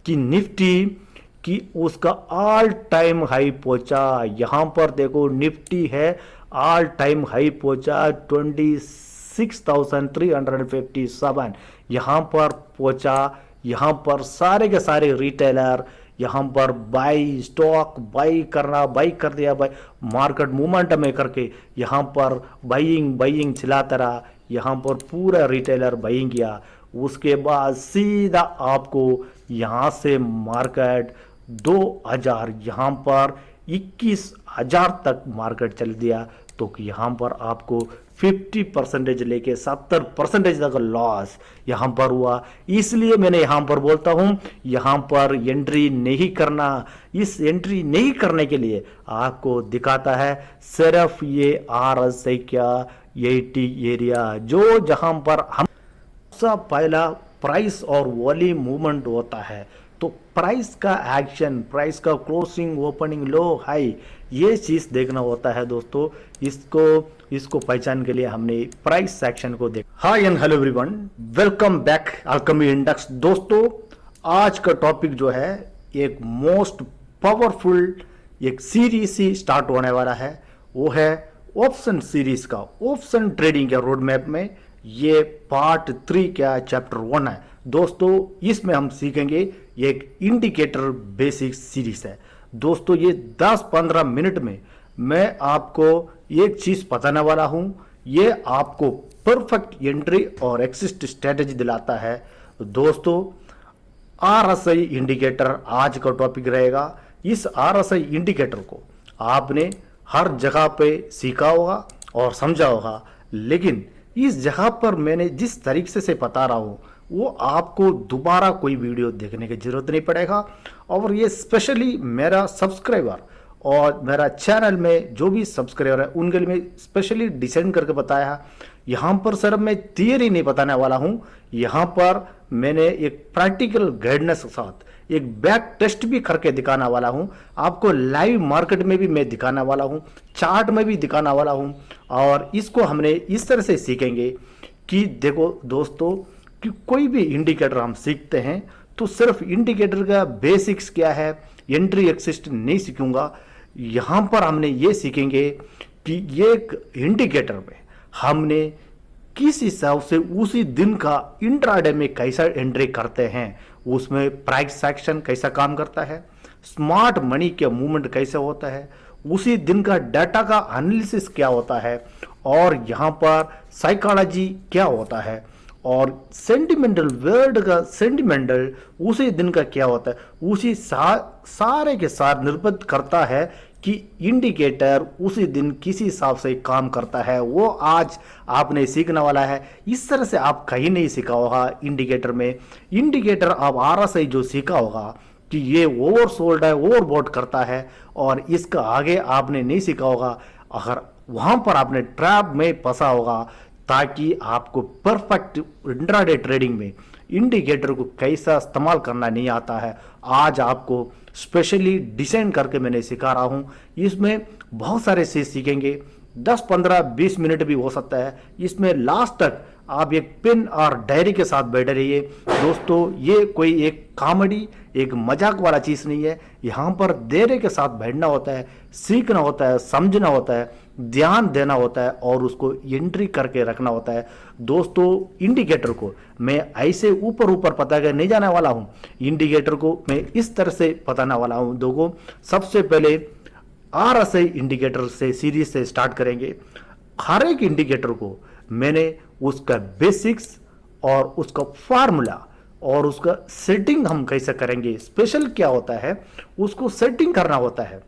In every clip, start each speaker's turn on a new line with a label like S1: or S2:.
S1: कि निफ्टी कि उसका ऑल टाइम हाई पहुंचा। यहाँ पर देखो निफ्टी है ऑल टाइम हाई पहुंचा 26,357 यहाँ पर पहुंचा। यहाँ पर सारे के सारे रिटेलर यहाँ पर बाई स्टॉक बाई करना बाई कर दिया, बाई मार्केट मूवमेंट में करके यहाँ पर बाइंग बाइंग चलाता रहा। यहाँ पर पूरा रिटेलर बाइंग किया। उसके बाद सीधा आपको यहाँ से मार्केट 2000 यहाँ पर 21,000 तक मार्केट चल दिया। तो यहाँ पर आपको 50% लेके 70% तक लॉस यहाँ पर हुआ। इसलिए मैंने यहाँ पर बोलता हूँ यहाँ पर एंट्री नहीं करना। इस एंट्री नहीं करने के लिए आपको दिखाता है सिर्फ ये RSI क्या 80 एरिया, जो जहाँ पर हम सब पहला प्राइस और वॉल्यूम मूवमेंट होता है। तो प्राइस का एक्शन, प्राइस का क्लोजिंग ओपनिंग लो हाई, ये चीज देखना होता है दोस्तों। इसको पहचान के लिए हमने प्राइस सेक्शन को देखा। Hi and hello everyone, welcome back Alchemy Index. दोस्तों आज का टॉपिक जो है एक मोस्ट पावरफुल एक सीरीज ही स्टार्ट होने वाला है, वो है ऑप्शन सीरीज का। ऑप्शन ट्रेडिंग के रोड मैप में ये पार्ट 3 का चैप्टर 1 है दोस्तों। इसमें हम सीखेंगे एक इंडिकेटर बेसिक सीरीज है दोस्तों। ये 10-15 मिनट में मैं आपको एक चीज बताने वाला हूं। ये आपको परफेक्ट एंट्री और एक्सिट स्ट्रेटेजी दिलाता है दोस्तों। RSI इंडिकेटर आज का टॉपिक रहेगा। इस RSI इंडिकेटर को आपने हर जगह पे सीखा होगा और समझा होगा, लेकिन इस जगह पर मैंने जिस तरीके से बता रहा हूं वो आपको दोबारा कोई वीडियो देखने की जरूरत नहीं पड़ेगा। और ये स्पेशली मेरा सब्सक्राइबर और मेरा चैनल में जो भी सब्सक्राइबर है उनके लिए मैं स्पेशली डिजाइन करके बताया। यहाँ पर सर मैं थियरी नहीं बताने वाला हूँ, यहाँ पर मैंने एक प्रैक्टिकल गाइडेंस के साथ एक बैक टेस्ट भी करके दिखाने वाला हूं। आपको लाइव मार्केट में भी मैं दिखाने वाला हूं, चार्ट में भी दिखाने वाला हूं। और इसको हमने इस तरह से सीखेंगे कि देखो दोस्तों कि कोई भी इंडिकेटर हम सीखते हैं तो सिर्फ इंडिकेटर का बेसिक्स क्या है, एंट्री एक्सिट नहीं सीखूंगा। यहां पर हमने ये सीखेंगे कि ये एक इंडिकेटर में हमने किस हिसाब से उसी दिन का इंट्राडे में कैसा एंट्री करते हैं, उसमें प्राइस सेक्शन कैसा काम करता है, स्मार्ट मनी के मूवमेंट कैसे होता है, उसी दिन का डाटा का एनालिसिस क्या होता है, और यहाँ पर साइकोलॉजी क्या होता है, और सेंटिमेंटल वर्ड का सेंटिमेंटल उसी दिन का क्या होता है। उसी सारे के साथ निर्भर करता है कि इंडिकेटर उसी दिन किसी हिसाब से काम करता है। वो आज आपने सीखने वाला है। इस तरह से आप कहीं नहीं सीखा होगा इंडिकेटर में। इंडिकेटर आप RSI जो सीखा होगा कि ये ओवरसोल्ड है, ओवरबॉट करता है, और इसका आगे आपने नहीं सीखा होगा। अगर वहां पर आपने ट्रैप में फंसा होगा, ताकि आपको परफेक्ट इंट्राडे ट्रेडिंग में इंडिकेटर को कैसा इस्तेमाल करना नहीं आता है, आज आपको स्पेशली डिजाइन करके मैंने सिखा रहा हूं। इसमें बहुत सारे चीज सीखेंगे, 10, 15, 20 मिनट भी हो सकता है। इसमें लास्ट तक आप एक पेन और डायरी के साथ बैठे रहिए दोस्तों। ये कोई एक कॉमेडी एक मजाक वाला चीज नहीं है। यहाँ पर धैर्य के साथ बैठना होता है, सीखना होता है, समझना होता है, ध्यान देना होता है, और उसको एंट्री करके रखना होता है दोस्तों। इंडिकेटर को मैं ऐसे ऊपर ऊपर पता कर नहीं जाने वाला हूं। इंडिकेटर को मैं इस तरह से बताने वाला हूं। देखो सबसे पहले RSI इंडिकेटर से सीरीज से स्टार्ट करेंगे। हर एक इंडिकेटर को मैंने उसका बेसिक्स और उसका फार्मूला और उसका सेटिंग हम कैसे करेंगे, स्पेशल क्या होता है उसको सेटिंग करना होता है,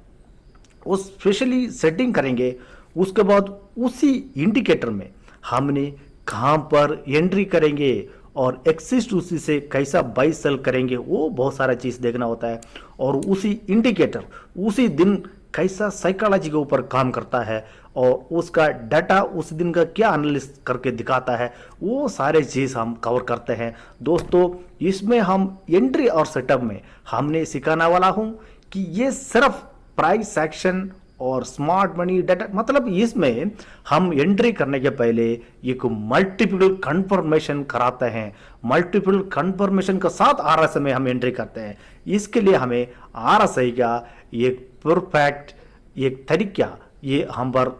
S1: वो स्पेशली सेटिंग करेंगे। उसके बाद उसी इंडिकेटर में हमने कहां पर एंट्री करेंगे और एक्सिस्ट उसी से कैसा बाई सेल करेंगे, वो बहुत सारा चीज देखना होता है। और उसी इंडिकेटर उसी दिन कैसा साइकोलॉजी के ऊपर काम करता है, और उसका डाटा उस दिन का क्या एनालिसिस करके दिखाता है, वो सारे चीज हम कवर करते हैं दोस्तों। इसमें हम एंट्री और सेटअप में हमने सिखाने वाला हूं कि ये सिर्फ प्राइस एक्शन और स्मार्ट मनी डाटा, मतलब इसमें हम एंट्री करने के पहले एक मल्टीपल कंफर्मेशन कराते हैं। मल्टीपल कंफर्मेशन के साथ आरएसआई में हम एंट्री करते हैं। इसके लिए हमें आरएसआई का एक परफेक्ट एक तरीका ये हम पर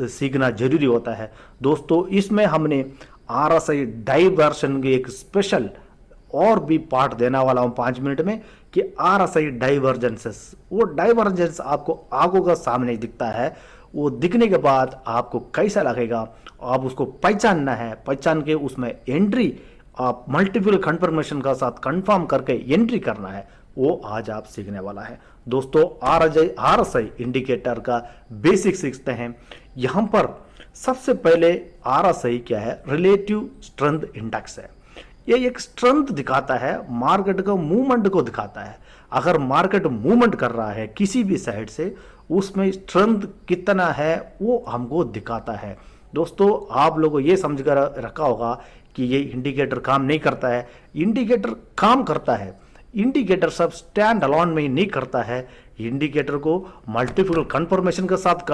S1: सीखना जरूरी होता है। दोस्तों इसमें हमने आरएसआई डाइवर्शन के एक स्पेशल और भी पार्ट देने वाला हूं 5 मिनट में कि आरएसआई डाइवर्जेंसेस, वो डाइवर्जेंस आपको आंखों का सामने दिखता है, वो दिखने के बाद आपको कैसा लगेगा, आप उसको पहचानना है, पहचान के उसमें एंट्री आप मल्टीपल कंफर्मेशन का साथ कंफर्म करके एंट्री करना है, वो आज आप सीखने वाला है। दोस्तों आरएसआई इंडिकेटर का बेसिक सीखते हैं। यहां पर सबसे पहले आरएसआई क्या है, रिलेटिव स्ट्रेंथ इंडेक्स है। ये एक स्ट्रेंथ दिखाता है, मार्केट का मूवमेंट को दिखाता है। अगर मार्केट मूवमेंट कर रहा है किसी भी साइड से, उसमें स्ट्रेंथ कितना है वो हमको दिखाता है। दोस्तों आप लोगों को ये समझ कर रखा होगा कि ये इंडिकेटर काम नहीं करता है। इंडिकेटर काम करता है, इंडिकेटर सब स्टैंड अलोन में ही नहीं करता है। इंडिकेटर को मल्टीपल कंफर्मेशन के साथ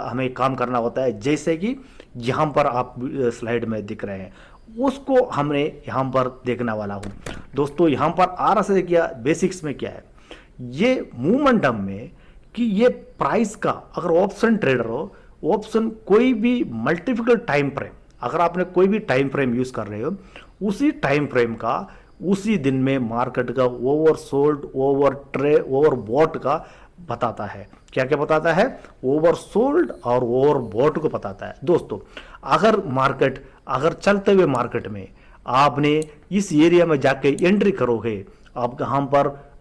S1: हमें काम करना होता है, जैसे कि यहाँ पर आप स्लाइड में दिख रहे हैं, उसको हमने यहाँ पर देखने वाला हूँ। दोस्तों यहाँ पर आरएसआई क्या बेसिक्स में क्या है, ये मूवमेंटम में कि ये प्राइस का, अगर ऑप्शन ट्रेडर हो, ऑप्शन कोई भी मल्टीपल टाइम फ्रेम, अगर आपने कोई भी टाइम फ्रेम यूज कर रहे हो, उसी टाइम फ्रेम का उसी दिन में मार्केट का ओवर सोल्ड ओवर बॉट का बताता है। क्या क्या बताता है, ओवर सोल्ड और ओवर बॉट को बताता है। दोस्तों अगर मार्केट, अगर चलते हुए मार्केट में आपने इस एरिया में जाके एंट्री करोगे, आप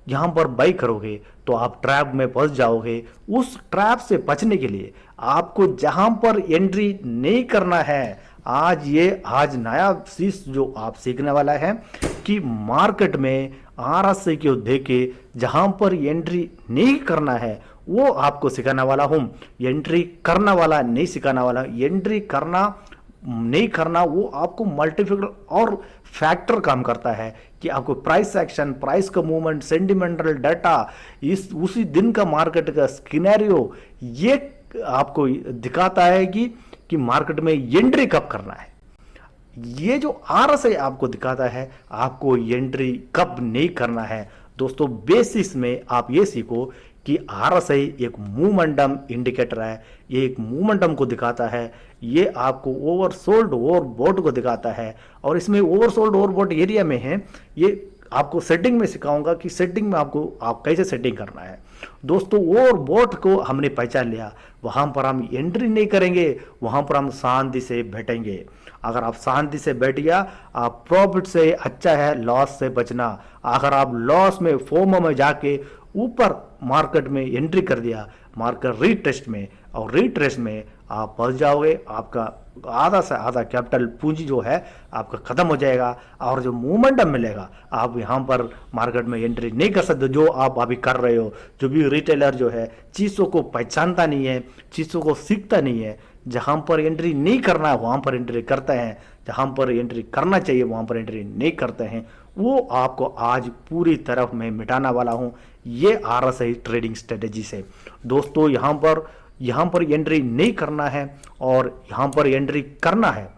S1: यहाँ पर बाई करोगे, तो आप ट्रैप में फंस जाओगे। उस ट्रैप से बचने के लिए आपको जहां पर एंट्री नहीं करना है, आज नया चीज जो आप सीखने वाला है कि मार्केट में आरएसआई को देके जहां पर एंट्री नहीं करना है वो आपको सिखाने वाला हूं। एंट्री करना वाला नहीं सिखाने वाला, एंट्री करना नहीं करना वो आपको मल्टीपल और फैक्टर काम करता है कि आपको प्राइस एक्शन, प्राइस का मूवमेंट, सेंटिमेंटल डाटा, इस उसी दिन का मार्केट का स्किनेरियो, ये आपको दिखाता है कि मार्केट में एंट्री कब करना है। ये जो आरएसआई आपको दिखाता है आपको एंट्री कब नहीं करना है। दोस्तों बेसिस में आप ये सीखो कि आरएसआई एक मूवमेंटम इंडिकेटर है, ये एक मूवमेंटम को दिखाता है, ये आपको ओवरसोल्ड ओवरबॉट को दिखाता है। और इसमें ओवरसोल्ड ओवरबॉट एरिया में है, ये आपको सेटिंग में सिखाऊंगा कि सेटिंग में आप कैसे सेटिंग करना है। दोस्तों ओवरबॉट को हमने पहचान लिया, वहां पर हम एंट्री नहीं करेंगे, वहां पर हम शांति से बैठेंगे। अगर आप शांति से बैठ गया, आप प्रॉफिट से अच्छा है लॉस से बचना। अगर आप लॉस में फोमो में जाके ऊपर मार्केट में एंट्री कर दिया, मार्केट रीटेस्ट में, और रीटेस्ट में आप फंस जाओगे, आपका आधा से आधा कैपिटल पूंजी जो है आपका खत्म हो जाएगा। और जो मोमेंटम मिलेगा आप यहाँ पर मार्केट में एंट्री नहीं कर सकते, जो आप अभी कर रहे हो। जो भी रिटेलर जो है चीज़ों को पहचानता नहीं है, चीज़ों को सीखता नहीं है, जहाँ पर एंट्री नहीं करना है वहाँ पर एंट्री करते हैं, जहाँ पर एंट्री करना चाहिए वहाँ पर एंट्री नहीं करते हैं, वो आपको आज पूरी तरफ मैं मिटाने वाला हूँ ये आरएसआई ट्रेडिंग स्ट्रेटेजी से। दोस्तों यहाँ पर एंट्री नहीं करना है और यहाँ पर एंट्री करना है,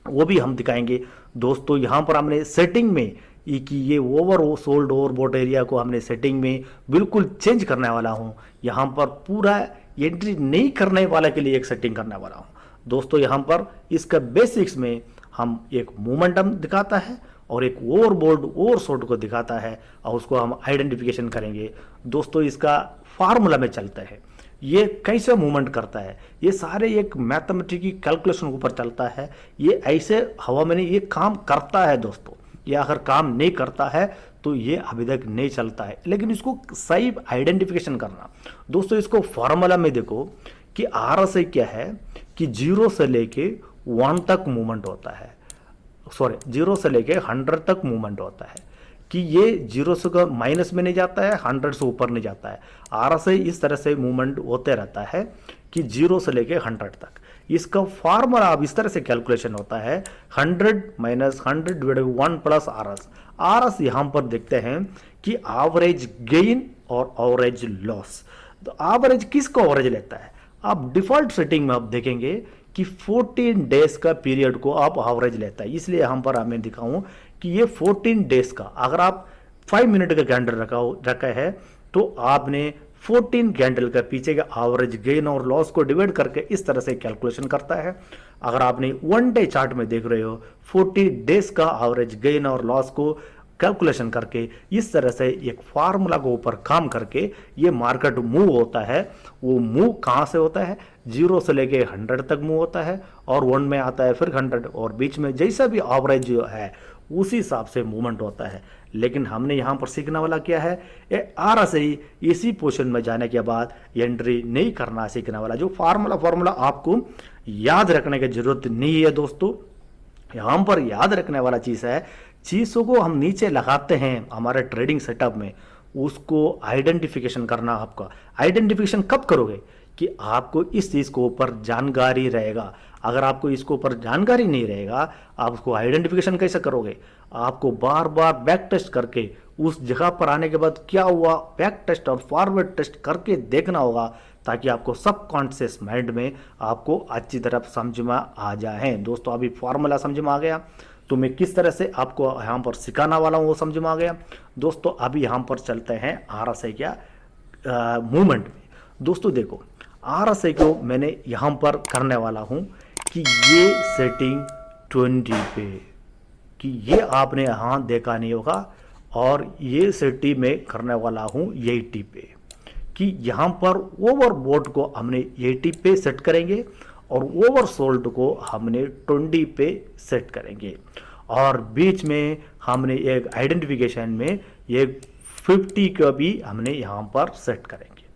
S1: वो भी हम दिखाएंगे। दोस्तों यहाँ पर हमने सेटिंग में कि ये ओवर सोल्ड ओवरबॉट एरिया को हमने सेटिंग में बिल्कुल चेंज करने वाला हूँ। यहाँ पर पूरा एंट्री नहीं करने वाला के लिए एक सेटिंग करने वाला हूँ। दोस्तों यहाँ पर इसका बेसिक्स में हम एक मोमेंटम दिखाता है और एक ओवरबॉट ओवरसोल्ड को दिखाता है और उसको हम आइडेंटिफिकेशन करेंगे। दोस्तों इसका फार्मूला में चलता है, ये कैसे मूवमेंट करता है, ये सारे एक मैथमेटिकल कैलकुलेशन के ऊपर चलता है। ये ऐसे हवा में नहीं, ये काम करता है दोस्तों। ये अगर काम नहीं करता है तो ये अभी तक नहीं चलता है, लेकिन इसको सही आइडेंटिफिकेशन करना। दोस्तों इसको फार्मूला में देखो कि आरएसआई क्या है कि 0 से लेके 1 तक मूवमेंट होता है, 0 से लेके 100 तक मूवमेंट होता है, कि ये 0 से माइनस में नहीं जाता है, 100 से ऊपर नहीं जाता है। आरएसआई इस तरह से मूवमेंट होते रहता है कि 0 से लेके 100 तक। इसका फार्मूला अब इस तरह से कैलकुलेशन होता है 100 minus 100 divided 1 plus RS. RS यहाँ पर देखते हैं कि एवरेज गेन और एवरेज लॉस। तो एवरेज किसको एवरेज लेता है? आप डिफॉल्ट सेटिंग में आप देखेंगे कि 14 डेज का पीरियड को आप एवरेज लेता है। इसलिए यहां पर मैं दिखाऊं कि ये 14 डेज का, अगर आप 5 मिनट का कैंडल रखा है तो आपने 14 कैंडल का पीछे का एवरेज गेन और लॉस को डिवाइड करके इस तरह से कैलकुलेशन करता है। अगर आपने 1 डे चार्ट में देख रहे हो, 40 डेज का एवरेज गेन और लॉस को कैलकुलेशन करके इस तरह से एक फार्मूला के ऊपर काम करके ये मार्केट मूव होता है। वो मूव कहाँ से होता है? 0 से लेके 100 तक मूव होता है, और 1 में आता है, फिर 100, और बीच में जैसा भी एवरेज जो है उसी हिसाब से मूवमेंट होता है। लेकिन हमने यहाँ पर सीखने वाला क्या है? ये आर से ही इसी पोजीशन में जाने के बाद एंट्री नहीं करना सीखने वाला। जो फार्मूला आपको याद रखने की जरूरत नहीं है दोस्तों। यहाँ पर याद रखने वाला चीज़ है, चीज़ों को हम नीचे लगाते हैं हमारे ट्रेडिंग सेटअप में, उसको आइडेंटिफिकेशन करना। आपका आइडेंटिफिकेशन कब करोगे? कि आपको इस चीज़ को ऊपर जानकारी रहेगा। अगर आपको इसको ऊपर जानकारी नहीं रहेगा, आप उसको आइडेंटिफिकेशन कैसे करोगे? आपको बार बार बैक टेस्ट करके उस जगह पर आने के बाद क्या हुआ, बैक टेस्ट और फॉरवर्ड टेस्ट करके देखना होगा, ताकि आपको सबकॉन्शियस माइंड में आपको अच्छी तरह समझ में आ जाए। दोस्तों अभी फॉर्मूला समझ में आ गया, तो मैं किस तरह से आपको यहाँ पर सिखाना वाला हूँ वो समझ में आ गया। दोस्तों अभी यहाँ पर चलते हैं RSI क्या मूवमेंट में। दोस्तों देखो, RSI को मैंने यहाँ पर करने वाला हूँ कि ये सेटिंग 20 पे, कि ये आपने यहाँ देखा नहीं होगा, और ये सेटिंग में करने वाला हूँ 80 पे, कि यहाँ पर ओवरबॉट को हमने 80 पे सेट करेंगे और ओवरसोल्ड को हमने 20 पे सेट करेंगे, और बीच में हमने एक आइडेंटिफिकेशन में एक 50 को भी हमने यहाँ पर सेट करेंगे।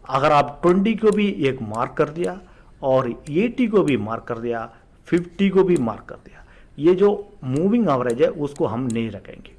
S1: अगर आप 20 को भी एक मार्क कर दिया और 80 को भी मार्क कर दिया, 50 को भी मार्क कर दिया, ये जो मूविंग एवरेज है उसको हम नहीं रखेंगे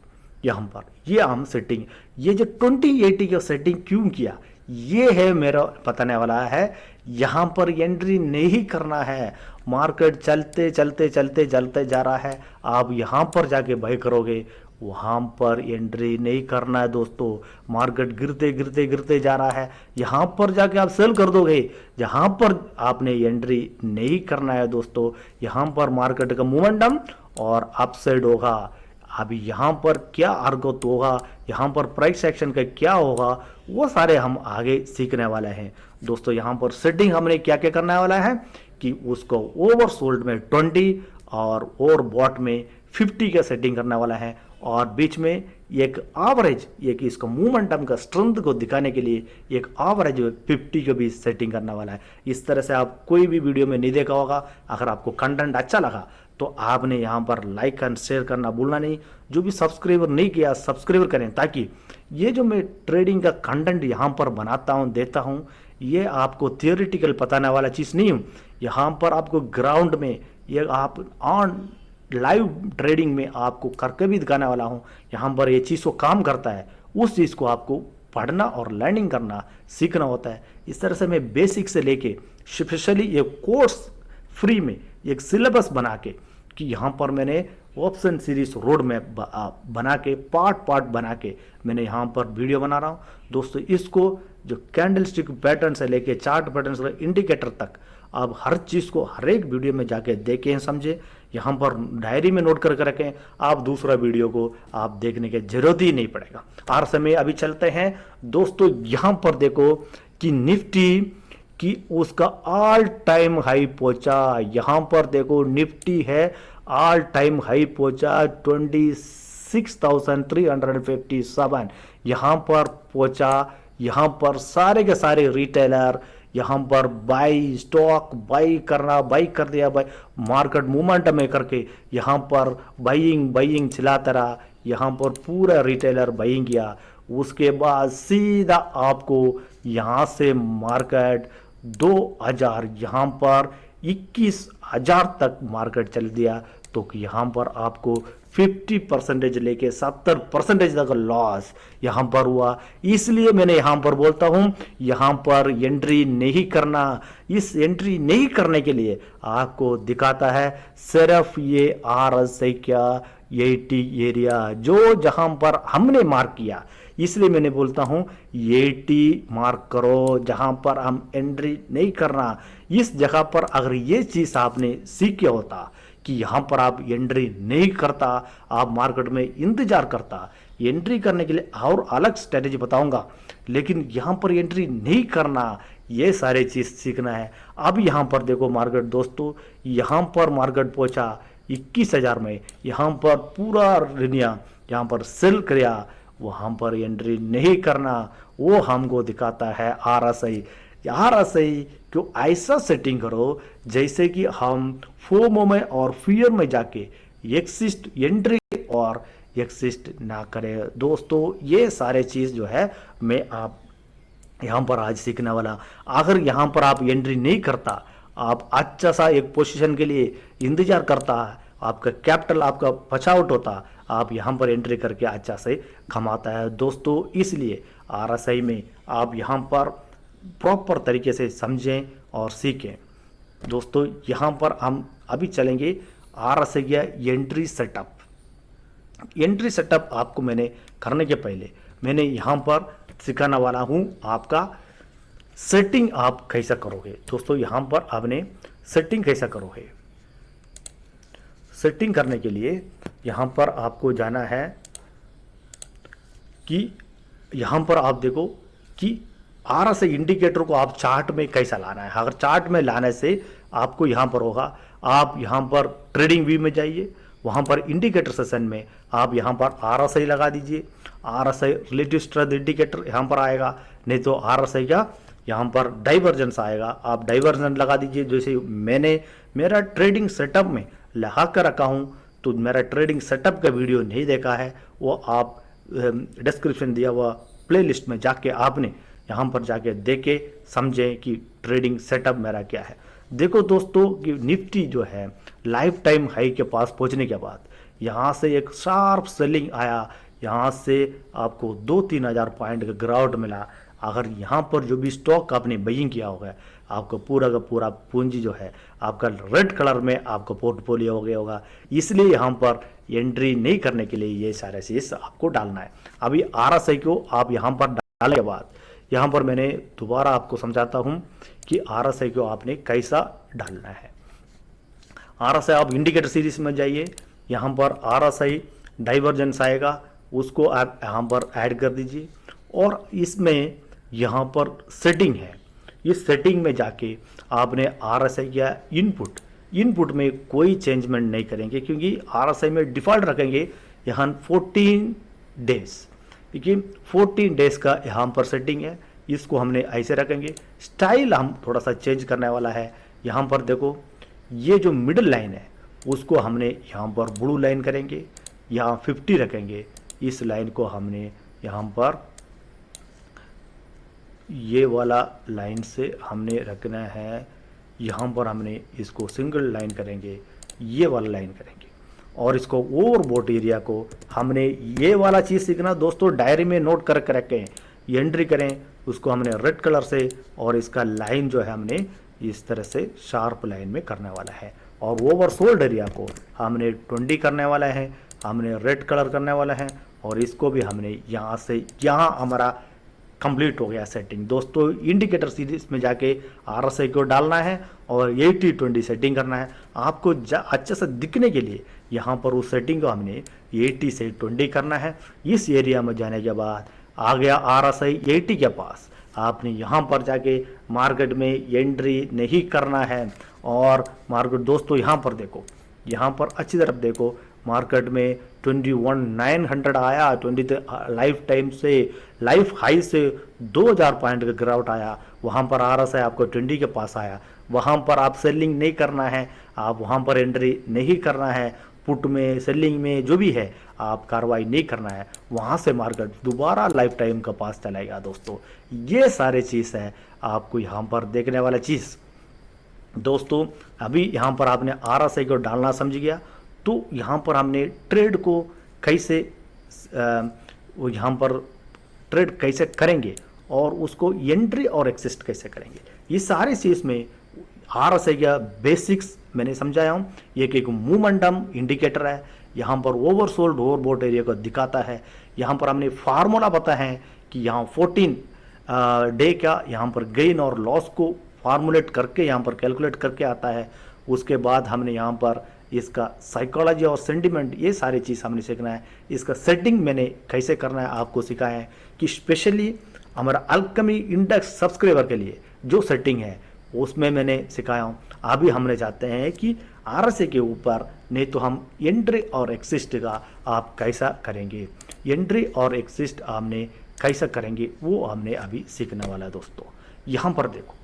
S1: यहाँ पर। ये हम सेटिंग, ये जो 20-80 का सेटिंग क्यों किया, ये है मेरा बताने वाला है। यहाँ पर एंट्री नहीं करना है, मार्केट चलते चलते चलते चलते जा रहा है, आप यहाँ पर जाके बाय करोगे, वहाँ पर एंट्री नहीं करना है दोस्तों। मार्केट गिरते गिरते गिरते जा रहा है, यहाँ पर जाके आप सेल कर दोगे, यहाँ पर आपने एंट्री नहीं करना है दोस्तों। यहाँ पर मार्केट का मोमेंटम और अपसाइड होगा। अभी यहाँ पर क्या अर्गत होगा, यहाँ पर प्राइस एक्शन का क्या होगा, वो सारे हम आगे सीखने वाले हैं दोस्तों। यहाँ पर सेटिंग हमने क्या क्या करने वाला है कि उसको ओवरसोल्ड में 20 और ओवरबॉट में 50 का सेटिंग करने वाला है, और बीच में एक एवरेज, एक इसका मोमेंटम का स्ट्रेंथ को दिखाने के लिए एक एवरेज 50 का भी सेटिंग करने वाला है। इस तरह से आप कोई भी वीडियो में नहीं देखा होगा। अगर आपको कंटेंट अच्छा लगा तो आपने यहाँ पर लाइक एंड शेयर करना भूलना नहीं। जो भी सब्सक्राइबर नहीं किया सब्सक्राइबर करें, ताकि ये जो मैं ट्रेडिंग का कंटेंट यहाँ पर बनाता हूँ देता हूँ, ये आपको थियोरिटिकल बताने वाला चीज़ नहीं हूँ। यहाँ पर आपको ग्राउंड में ये आप ऑन लाइव ट्रेडिंग में आपको करके भी दिखाने वाला हूँ। यहाँ पर ये चीज़ को काम करता है, उस चीज़ को आपको पढ़ना और लर्निंग करना सीखना होता है। इस तरह से मैं बेसिक से लेके स्पेशली ये कोर्स फ्री में एक सिलेबस बना के, कि यहाँ पर मैंने ऑप्शन सीरीज रोड मैप बना के पार्ट बना के मैंने यहाँ पर वीडियो बना रहा हूँ दोस्तों। इसको जो कैंडल स्टिक पैटर्न से लेके चार्ट पैटर्न से इंडिकेटर तक आप हर चीज़ को हर एक वीडियो में जाके देखें, समझें, यहाँ पर डायरी में नोट करके रखें। आप दूसरा वीडियो को आप देखने की जरूरत ही नहीं पड़ेगा। और समय अभी चलते हैं दोस्तों। यहाँ पर देखो कि निफ्टी कि उसका ऑल टाइम हाई पहुंचा। यहाँ पर देखो निफ्टी है ऑल टाइम हाई पहुंचा 26,357 यहाँ पर पहुंचा। यहाँ पर सारे के सारे रिटेलर यहाँ पर बाई स्टॉक बाई कर दिया, बाई मार्केट मोमेंटम में करके यहाँ पर बाइंग चलाता रहा। यहाँ पर पूरा रिटेलर बाइंग किया। उसके बाद सीधा आपको यहाँ से मार्केट 2000 यहाँ पर 21,000 तक मार्केट चल दिया। तो यहाँ पर आपको 50% लेके 70% तक लॉस यहाँ पर हुआ। इसलिए मैंने यहाँ पर बोलता हूँ यहाँ पर एंट्री नहीं करना। इस एंट्री नहीं करने के लिए आपको दिखाता है सिर्फ ये RSI क्या 80 एरिया जो जहां पर हमने मार्क किया, इसलिए मैंने बोलता हूं 80 मार्क करो जहां पर हम एंट्री नहीं करना। इस जगह पर अगर ये चीज आपने सीख होता कि यहां पर आप एंट्री नहीं करता, आप मार्केट में इंतजार करता, एंट्री करने के लिए और अलग स्ट्रेटेजी बताऊंगा, लेकिन यहां पर एंट्री नहीं करना, ये सारे चीज सीखना है। अब यहां पर देखो मार्केट दोस्तों, यहां पर मार्केट पहुंचा 21,000 में, यहां पर पूरा दुनिया यहां पर सेल किया, वहां पर एंट्री नहीं करना, वो हमको दिखाता है आरएसआई। आरएसआई को ऐसा सेटिंग करो जैसे कि हम फोमो में और फियर में जाके एक्सिस्ट एंट्री और एक्सिस्ट ना करें। दोस्तों ये सारे चीज जो है मैं आप यहां पर आज सीखने वाला। अगर यहां पर आप एंट्री नहीं करता, आप अच्छा सा एक पोजीशन के लिए इंतजार करता, आपका कैपिटल आपका पछाउट होता, आप यहां पर एंट्री करके अच्छा से कमाता है दोस्तों। इसलिए आरएसआई में आप यहां पर प्रॉपर तरीके से समझें और सीखें। दोस्तों यहां पर हम अभी चलेंगे आरएसआई का एंट्री सेटअप। एंट्री सेटअप आपको मैंने करने के पहले मैंने यहां पर सिखाने वाला हूं आपका सेटिंग आप कैसा करोगे। दोस्तों यहां पर आपने सेटिंग कैसा करोगे, सेटिंग करने के लिए यहां पर आपको जाना है कि यहां पर आप देखो कि आरएसआई इंडिकेटर को आप चार्ट में कैसा लाना है। अगर चार्ट में लाने से आपको यहां पर होगा, आप यहां पर ट्रेडिंग व्यू में जाइए, वहां पर इंडिकेटर सेशन में आप यहां पर आरएसआई लगा दीजिए। आरएसआई रिलेटिव स्ट्रेंथ इंडिकेटर यहां पर आएगा, नहीं तो आरएसआई का यहां पर डाइवर्जेंस आएगा, आप डाइवर्जेंस लगा दीजिए। जैसे मैंने मेरा ट्रेडिंग सेटअप में लगा कर रखा हूं, तो मेरा ट्रेडिंग सेटअप का वीडियो नहीं देखा है, वो आप डिस्क्रिप्शन दिया हुआ प्लेलिस्ट में जाके आपने यहाँ पर जाके देखे समझें कि ट्रेडिंग सेटअप मेरा क्या है। देखो दोस्तों कि निफ्टी जो है लाइफ टाइम हाई के पास पहुंचने के बाद यहाँ से एक शार्प सेलिंग आया, यहाँ से आपको 2-3 हज़ार पॉइंट का गिरावट मिला। अगर यहाँ पर जो भी स्टॉक आपने बाइंग किया होगा, आपका पूरा का पूरा पूंजी जो है आपका रेड कलर में आपका पोर्टफोलियो हो गया होगा। इसलिए यहाँ पर एंट्री नहीं करने के लिए ये सारे चीज आपको डालना है। अभी आरएसआई को आप यहाँ पर डालने के बाद यहाँ पर मैंने दोबारा आपको समझाता हूँ कि आरएसआई को आपने कैसा डालना है। आरएसआई आप इंडिकेटर सीरीज में जाइए, यहाँ पर आरएसआई डाइवर्जेंस आएगा, उसको आप यहाँ पर ऐड कर दीजिए और इसमें यहाँ पर सेटिंग है, इस सेटिंग में जाके आपने आरएसआई का इनपुट में कोई चेंजमेंट नहीं करेंगे, क्योंकि आरएसआई में डिफॉल्ट रखेंगे यहाँ 14 डेज। देखिए 14 डेज का यहाँ पर सेटिंग है, इसको हमने ऐसे रखेंगे। स्टाइल हम थोड़ा सा चेंज करने वाला है। यहाँ पर देखो ये जो मिडिल लाइन है उसको हमने यहाँ पर ब्लू लाइन करेंगे, यहाँ 50 रखेंगे। इस लाइन को हमने यहाँ पर ये वाला लाइन से हमने रखना है, यहाँ पर हमने इसको सिंगल लाइन करेंगे, ये वाला लाइन करेंगे और इसको ओवरबॉट एरिया को हमने ये वाला चीज़ सीखना दोस्तों, डायरी में नोट कर रखें, एंट्री करें उसको हमने रेड कलर से और इसका लाइन जो है हमने इस तरह से शार्प लाइन में करने वाला है और ओवरसोल्ड एरिया को हमने 20 करने वाला है, हमने रेड कलर करने वाला है और इसको भी हमने यहाँ से यहाँ हमारा कंप्लीट हो गया सेटिंग। दोस्तों इंडिकेटर सीरीज में जाके आरएसआई को डालना है और 80-20 सेटिंग करना है। आपको अच्छे से दिखने के लिए यहाँ पर उस सेटिंग को हमने 80 से 20 करना है। इस एरिया में जाने के बाद आ गया आरएसआई 80 के पास, आपने यहाँ पर जाके मार्केट में एंट्री नहीं करना है। और मार्केट दोस्तों यहाँ पर देखो, यहाँ पर अच्छी तरफ देखो, मार्केट में 21,900 आया, 20 लाइफ टाइम से लाइफ हाई से 2000 पॉइंट का गिरावट आया। वहाँ पर आरएसआई आपको 20 के पास आया, वहाँ पर आप सेलिंग नहीं करना है, आप वहाँ पर एंट्री नहीं करना है, पुट में सेलिंग में जो भी है आप कार्रवाई नहीं करना है। वहाँ से मार्केट दोबारा लाइफ टाइम का पास चलेगा। दोस्तों ये सारे चीज़ है आपको यहाँ पर देखने वाला चीज़। दोस्तों अभी यहाँ पर आपने आरएसआई को डालना समझ गया, तो यहाँ पर हमने ट्रेड को कैसे वो यहाँ पर ट्रेड कैसे करेंगे और उसको एंट्री और एक्सिस्ट कैसे करेंगे, ये सारी चीज़ में आरएसआई का बेसिक्स मैंने समझाया हूँ। एक मोमेंटम इंडिकेटर है, यहाँ पर ओवरसोल्ड ओवरबॉट एरिया को दिखाता है। यहाँ पर हमने फार्मूला पता है कि यहाँ 14 डे का यहाँ पर गेन और लॉस को फार्मूलेट करके यहाँ पर कैलकुलेट करके आता है। उसके बाद हमने यहाँ पर इसका साइकोलॉजी और सेंटिमेंट ये सारी चीज़ हमने सीखना है। इसका सेटिंग मैंने कैसे करना है आपको सिखाया है कि स्पेशली हमारा अल्केमी इंडेक्स सब्सक्राइबर के लिए जो सेटिंग है उसमें मैंने सिखाया हूँ। अभी हमने चाहते हैं कि RSI के ऊपर नहीं तो हम एंट्री और एक्सिस्ट का आप कैसा करेंगे, एंट्री और एक्सिस्ट हमने कैसा करेंगे वो हमने अभी सीखने वाला है दोस्तों। यहाँ पर देखो,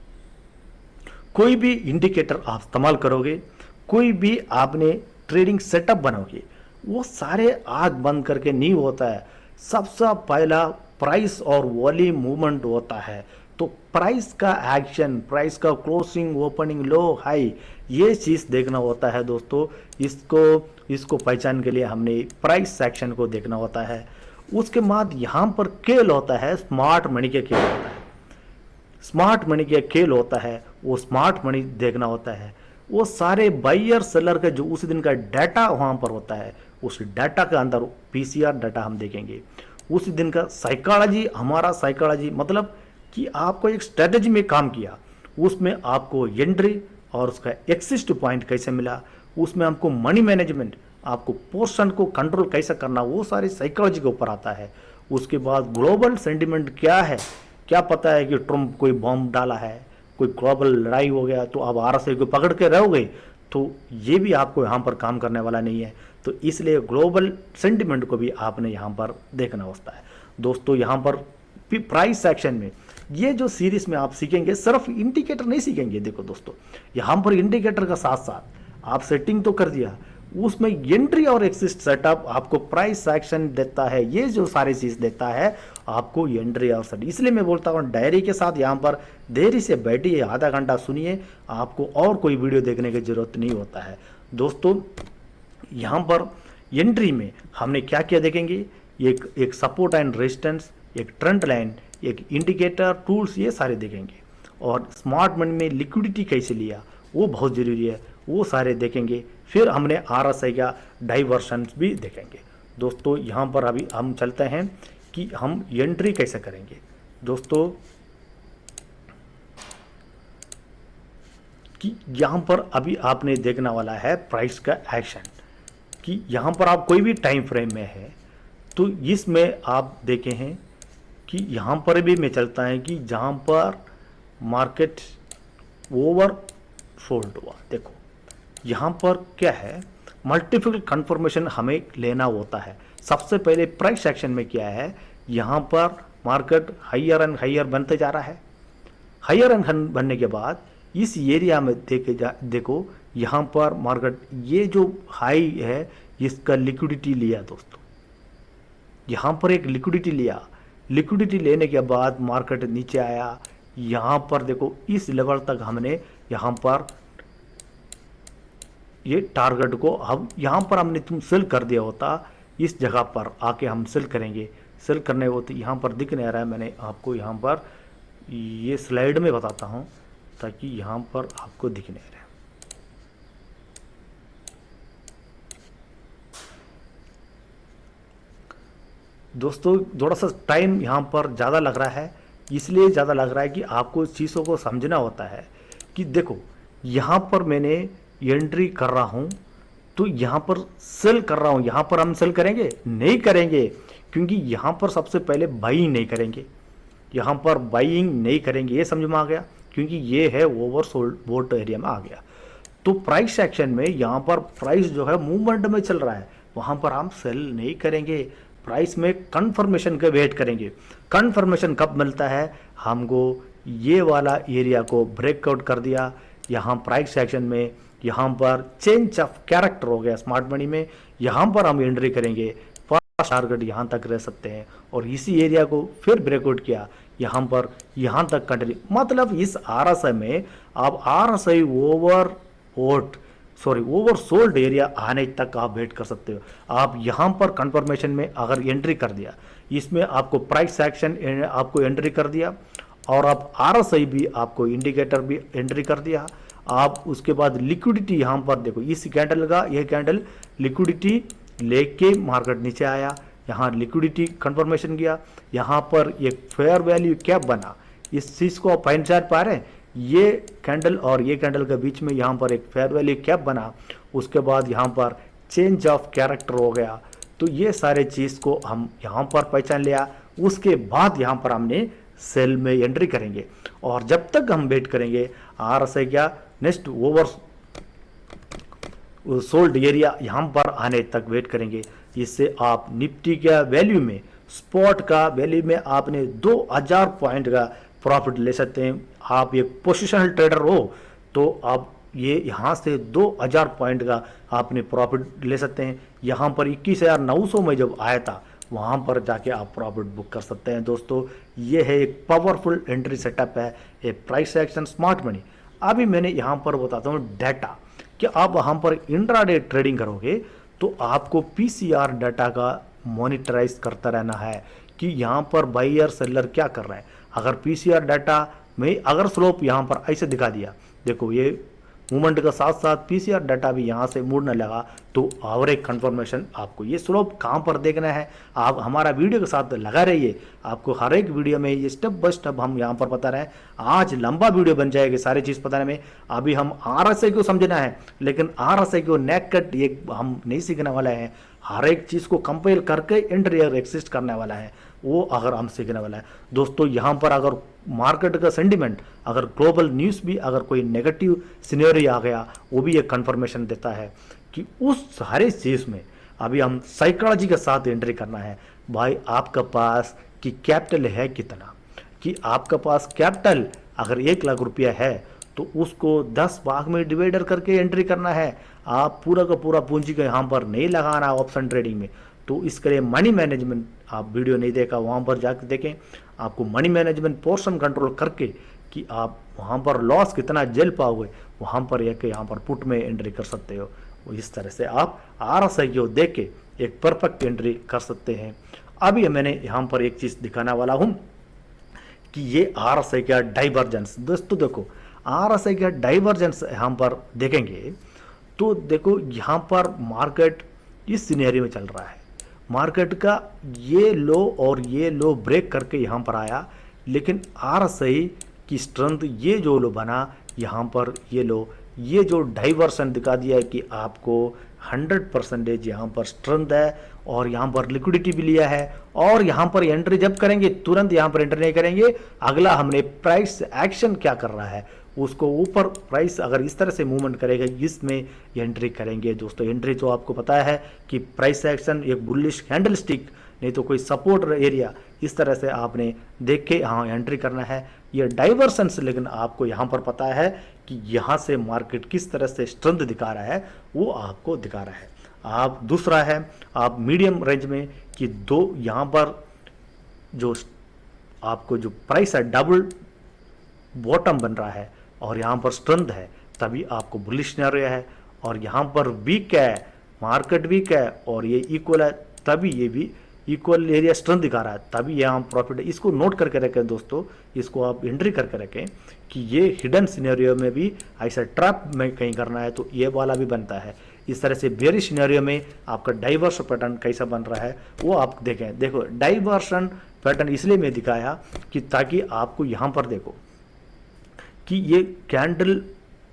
S1: कोई भी इंडिकेटर आप इस्तेमाल करोगे, कोई भी आपने ट्रेडिंग सेटअप बनाओगे, वो सारे आग बंद करके नहीं होता है। सबसे पहला प्राइस और वॉल्यूम मूवमेंट होता है। तो प्राइस का एक्शन, प्राइस का क्लोजिंग, ओपनिंग, लो, हाई, ये चीज़ देखना होता है दोस्तों। इसको पहचान के लिए हमने प्राइस सेक्शन को देखना होता है। उसके बाद यहाँ पर खेल होता है, स्मार्ट मनी के खेल होता है। स्मार्ट मनी के खेल होता है, वो स्मार्ट मनी देखना होता है। वो सारे बायर सेलर का जो उस दिन का डाटा वहाँ पर होता है, उस डाटा के अंदर PCR डाटा हम देखेंगे। उस दिन का साइकोलॉजी, हमारा साइकोलॉजी मतलब कि आपको एक स्ट्रेटजी में काम किया, उसमें आपको एंट्री और उसका एक्सिस्ट पॉइंट कैसे मिला, उसमें हमको मनी मैनेजमेंट, आपको पोर्शन को कंट्रोल कैसे करना, वो सारी साइकोलॉजी के ऊपर आता है। उसके बाद ग्लोबल सेंटिमेंट क्या है, क्या पता है कि ट्रम्प कोई बॉम्ब डाला है, कोई ग्लोबल लड़ाई हो गया तो आप RSI को पकड़ के रहोगे, तो ये भी आपको यहाँ पर काम करने वाला नहीं है। तो इसलिए ग्लोबल सेंटिमेंट को भी आपने यहाँ पर देखना होता है दोस्तों। यहाँ पर प्राइस सेक्शन में ये जो सीरीज में आप सीखेंगे, सिर्फ इंडिकेटर नहीं सीखेंगे। देखो दोस्तों, यहाँ पर इंडिकेटर का साथ साथ आप सेटिंग तो कर दिया, उसमें एंट्री और एक्सिस्ट सेटअप आपको प्राइस सेक्शन देता है। ये जो सारी चीज़ देता है आपको एंट्री और सेट। इसलिए मैं बोलता हूँ डायरी के साथ यहाँ पर देरी से बैठिए, आधा घंटा सुनिए, आपको और कोई वीडियो देखने की जरूरत नहीं होता है दोस्तों। यहाँ पर एंट्री में हमने क्या क्या देखेंगे, एक सपोर्ट एंड रेजिस्टेंस, एक ट्रेंड लाइन, एक इंडिकेटर, टूल्स, ये सारे देखेंगे। और स्मार्ट मनी में लिक्विडिटी कैसे लिया वो बहुत ज़रूरी है, वो सारे देखेंगे। फिर हमने RSI का डाइवर्शंस भी देखेंगे दोस्तों। यहाँ पर अभी हम चलते हैं कि हम एंट्री कैसे करेंगे दोस्तों। कि यहाँ पर अभी आपने देखने वाला है प्राइस का एक्शन, कि यहाँ पर आप कोई भी टाइम फ्रेम में है तो इसमें आप देखे हैं कि यहाँ पर भी मैं चलता है कि जहाँ पर मार्केट ओवर सोल्ड हुआ, देखो यहाँ पर क्या है, मल्टीपल कंफर्मेशन हमें लेना होता है। सबसे पहले प्राइस सेक्शन में क्या है, यहाँ पर मार्केट हायर एंड हायर बनते जा रहा है। हायर एंड बनने के बाद इस एरिया में देखो यहाँ पर मार्केट ये जो हाई है इसका लिक्विडिटी लिया दोस्तों। यहाँ पर एक लिक्विडिटी लिया, लिक्विडिटी लेने के बाद मार्केट नीचे आया। यहाँ पर देखो इस लेवल तक हमने यहाँ पर ये टारगेट को अब यहाँ पर हमने तुम सेल कर दिया होता, इस जगह पर आके हम सेल करेंगे। सेल करने होते यहाँ पर दिख नहीं रहा है, मैंने आपको यहाँ पर ये स्लाइड में बताता हूँ ताकि यहाँ पर आपको दिख नहीं रहा है। दोस्तों थोड़ा सा टाइम यहाँ पर ज़्यादा लग रहा है, इसलिए ज़्यादा लग रहा है कि आपको चीज़ों को समझना होता है। कि देखो यहाँ पर मैंने एंट्री कर रहा हूँ तो यहाँ पर सेल कर रहा हूँ, यहाँ पर हम सेल करेंगे नहीं करेंगे, क्योंकि यहाँ पर सबसे पहले बाइंग नहीं करेंगे, यहाँ पर बाइंग नहीं करेंगे, ये समझ में आ गया, क्योंकि ये है ओवरसोल्ड वोट एरिया में आ गया। तो प्राइस सेक्शन में यहाँ पर प्राइस जो है मूवमेंट में चल रहा है, वहाँ पर हम सेल नहीं करेंगे, प्राइस में कंफर्मेशन का वेट करेंगे। कंफर्मेशन कब मिलता है हमको, ये वाला एरिया को ब्रेकआउट कर दिया, यहाँ प्राइस सेक्शन में यहाँ पर चेंज ऑफ कैरेक्टर हो गया स्मार्ट मनी में, यहाँ पर हम एंट्री करेंगे। फर्स्ट टारगेट यहाँ तक रह सकते हैं और इसी एरिया को फिर ब्रेकआउट किया, यहाँ पर यहाँ तक कंटिन्यू, मतलब इस RSI में आप RSI ओवरसोल्ड एरिया आने तक आप वेट कर सकते हो। आप यहाँ पर कंफर्मेशन में अगर एंट्री कर दिया, इसमें आपको प्राइस सेक्शन आपको एंट्री कर दिया और आप RSI भी आपको इंडिकेटर भी एंट्री कर दिया। आप उसके बाद लिक्विडिटी यहाँ पर देखो, इस कैंडल का यह कैंडल लिक्विडिटी लेके मार्केट नीचे आया, यहाँ लिक्विडिटी कंफर्मेशन किया, यहाँ पर एक फेयर वैल्यू कैप बना। इस चीज़ को आप पहचान पा रहे हैं, ये कैंडल और ये कैंडल के बीच में यहाँ पर एक फेयर वैल्यू कैप बना, उसके बाद यहाँ पर चेंज ऑफ कैरेक्टर हो गया। तो ये सारे चीज़ को हम यहाँ पर पहचान लिया, उसके बाद यहाँ पर हमने सेल में एंट्री करेंगे। और जब तक हम वेट करेंगे RSI क्या नेक्स्ट ओवर सोल्ड एरिया यहाँ पर आने तक वेट करेंगे। इससे आप निफ्टी का वैल्यू में, स्पॉट का वैल्यू में आपने 2000 पॉइंट का प्रॉफिट ले सकते हैं। आप एक पोजिशनल ट्रेडर हो तो आप ये यहाँ से 2000 पॉइंट का आपने प्रॉफिट ले सकते हैं। यहाँ पर 21,900 में जब आया था वहाँ पर जाके आप प्रॉफिट बुक कर सकते हैं। दोस्तों ये है एक पावरफुल एंट्री सेटअप है, ये प्राइस एक्शन स्मार्ट मनी। अभी मैंने यहाँ पर बताता हूँ डाटा कि आप वहाँ पर इंट्राडे ट्रेडिंग करोगे तो आपको PCR डाटा का मॉनिटराइज करता रहना है कि यहाँ पर बायर सेलर क्या कर रहा है। अगर PCR डाटा में अगर स्लोप यहाँ पर ऐसे दिखा दिया, देखो ये मूवमेंट का साथ साथ PCR डाटा भी यहाँ से मुड़ने लगा, तो और एक कंफर्मेशन आपको ये स्लोप कहाँ पर देखना है। आप हमारा वीडियो के साथ लगा रहिए, आपको हर एक वीडियो में ये स्टेप बाय स्टेप हम यहाँ पर बता रहे हैं। आज लंबा वीडियो बन जाएगी सारी चीज़ बताने में। अभी हम RSI को समझना है, लेकिन RSI को नेक कट ये हम नहीं सीखने वाला है। हर एक चीज़ को कंपेयर करके एंट्री एग्जिस्ट करने वाला है, वो अगर हम सीखने वाला है। दोस्तों यहाँ पर अगर मार्केट का सेंटिमेंट, अगर ग्लोबल न्यूज़ भी अगर कोई नेगेटिव सिनेरियो आ गया, वो भी एक कंफर्मेशन देता है कि उस सारे चीज़ में अभी हम साइकोलॉजी के साथ एंट्री करना है। भाई आपका पास कि कैपिटल है कितना, कि आपका पास कैपिटल अगर 1 लाख रुपया है तो उसको 10 भाग में डिवाइडर करके एंट्री करना है। आप पूरा का पूरा पूंजी को यहाँ पर नहीं लगाना ऑप्शन ट्रेडिंग में। तो इसके लिए मनी मैनेजमेंट, आप वीडियो नहीं देखा वहाँ पर जाकर देखें, आपको मनी मैनेजमेंट पोर्शन कंट्रोल करके कि आप वहाँ पर लॉस कितना झेल पाओगे, वहाँ पर एक यहाँ पर पुट में एंट्री कर सकते हो। इस तरह से आप RSI को देख के एक परफेक्ट एंट्री कर सकते हैं। अभी मैंने यहाँ पर एक चीज़ दिखाने वाला हूँ कि ये RSI का डाइवर्जेंस। दोस्तों देखो RSI का डाइवर्जेंस यहाँ पर देखेंगे तो देखो यहाँ पर मार्केट इस सिनेरियो में चल रहा है। मार्केट का ये लो और ये लो ब्रेक करके यहाँ पर आया, लेकिन RSI की स्ट्रेंथ ये जो लो बना यहाँ पर, ये लो ये जो डाइवर्सन दिखा दिया है कि आपको 100% यहाँ पर स्ट्रेंथ है और यहाँ पर लिक्विडिटी भी लिया है। और यहाँ पर एंट्री जब करेंगे तुरंत यहाँ पर एंट्री नहीं करेंगे, अगला हमने प्राइस एक्शन क्या कर रहा है उसको ऊपर प्राइस अगर इस तरह से मूवमेंट करेगा इसमें एंट्री करेंगे। दोस्तों एंट्री तो आपको पता है कि प्राइस एक्शन एक बुलिश कैंडल स्टिक, नहीं तो कोई सपोर्ट एरिया, इस तरह से आपने देख के हाँ एंट्री करना है। ये डाइवर्सन से, लेकिन आपको यहाँ पर पता है कि यहाँ से मार्केट किस तरह से स्ट्रेंथ दिखा रहा है, वो आपको दिखा रहा है। आप दूसरा है आप मीडियम रेंज में कि दो यहाँ पर जो आपको जो प्राइस है डबल बॉटम बन रहा है और यहाँ पर स्ट्रेंथ है, तभी आपको बुलिश सिनेरियो है। और यहाँ पर वीक है, मार्केट वीक है और ये इक्वल है, तभी ये भी इक्वल एरिया स्ट्रेंथ दिखा रहा है, तभी यहाँ प्रॉफिट है। इसको नोट करके रखें दोस्तों, इसको आप एंट्री करके रखें कि ये हिडन सिनेरियो में भी ऐसा ट्रैप में कहीं करना है तो ये वाला भी बनता है। इस तरह से बेरिश सिनेरियो में आपका डाइवर्स पैटर्न कैसा बन रहा है वो आप देखें। देखो डाइवर्सन पैटर्न इसलिए मैं दिखाया कि ताकि आपको यहाँ पर देखो कि ये कैंडल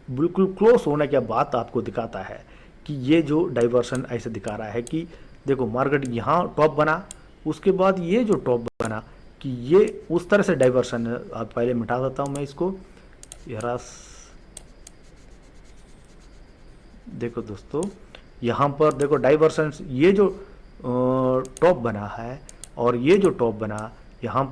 S1: बिल्कुल क्लोज होने के बाद आपको दिखाता है कि ये जो डाइवर्सन ऐसे दिखा रहा है कि देखो मार्केट यहाँ टॉप बना, उसके बाद ये जो टॉप बना कि ये उस तरह से डाइवर्सन है। आप पहले मिटा देता हूँ मैं इसको, यार देखो दोस्तों यहाँ पर देखो डाइवर्सन, ये जो टॉप बना है और ये जो टॉप बना यहाँ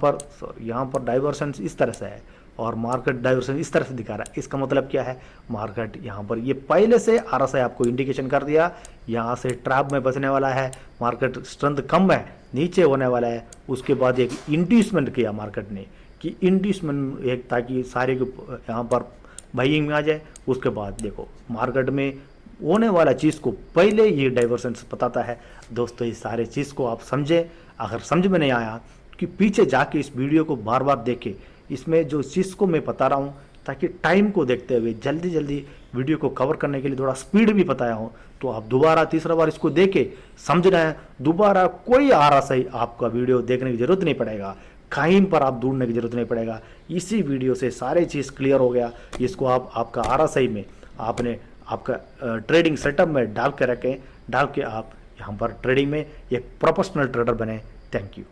S1: पर डाइवर्सन इस तरह से है और मार्केट डाइवर्सन इस तरह से दिखा रहा है। इसका मतलब क्या है, मार्केट यहाँ पर ये पहले से RSI आपको इंडिकेशन कर दिया, यहाँ से ट्रैप में बचने वाला है, मार्केट स्ट्रेंथ कम है, नीचे होने वाला है। उसके बाद एक इंड्यूसमेंट किया मार्केट ने कि इंड्यूसमेंट एक, ताकि सारे यहाँ पर बाइंग में आ जाए। उसके बाद देखो मार्केट में होने वाला चीज़ को पहले ये डाइवर्सन बताता है। दोस्तों इस सारे चीज़ को आप समझें, अगर समझ में नहीं आया कि पीछे जाके इस वीडियो को बार बार देखें, इसमें जो चीज़ को मैं बता रहा हूँ ताकि टाइम को देखते हुए जल्दी जल्दी वीडियो को कवर करने के लिए थोड़ा स्पीड भी बताया हूँ, तो आप दोबारा तीसरा बार इसको देके समझना है, दोबारा कोई RSI आपका वीडियो देखने की जरूरत नहीं पड़ेगा, कहीं पर आप ढूंढने की जरूरत नहीं पड़ेगा। इसी वीडियो से सारी चीज़ क्लियर हो गया। इसको आप आपका RSI में आपने आपका ट्रेडिंग सेटअप में डाल के रखें, डाल के आप यहाँ पर ट्रेडिंग में एक प्रोफेशनल ट्रेडर बने। Thank you.